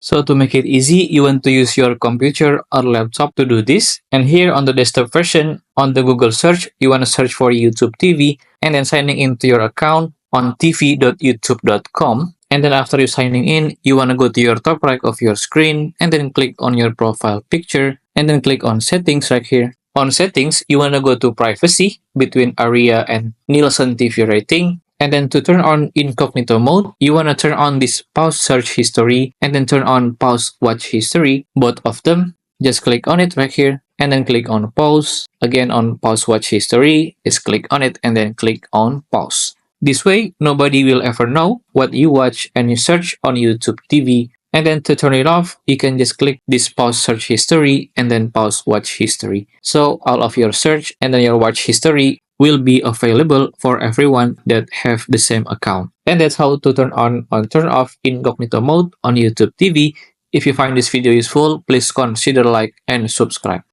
So to make it easy, you want to use your computer or laptop to do this. And here on the desktop version, on the Google search, you want to search for YouTube TV and then signing into your account on tv.youtube.com. And then after you signing in, you want to go to your top right of your screen and then click on your profile picture and then click on settings right here. On settings, you want to go to privacy between Aria and Nielsen TV rating. And then to turn on incognito mode, you want to turn on this pause search history and then turn on pause watch history, both of them. Just click on it right here and then click on pause. Again on pause watch history, just click on it and then click on pause. This way, nobody will ever know what you watch and you search on YouTube TV. And then to turn it off, you can just click this pause search history and then pause watch history. So all of your search and then your watch history will be available for everyone that have the same account. And that's how to turn on or turn off incognito mode on YouTube TV. If you find this video useful, please consider like and subscribe.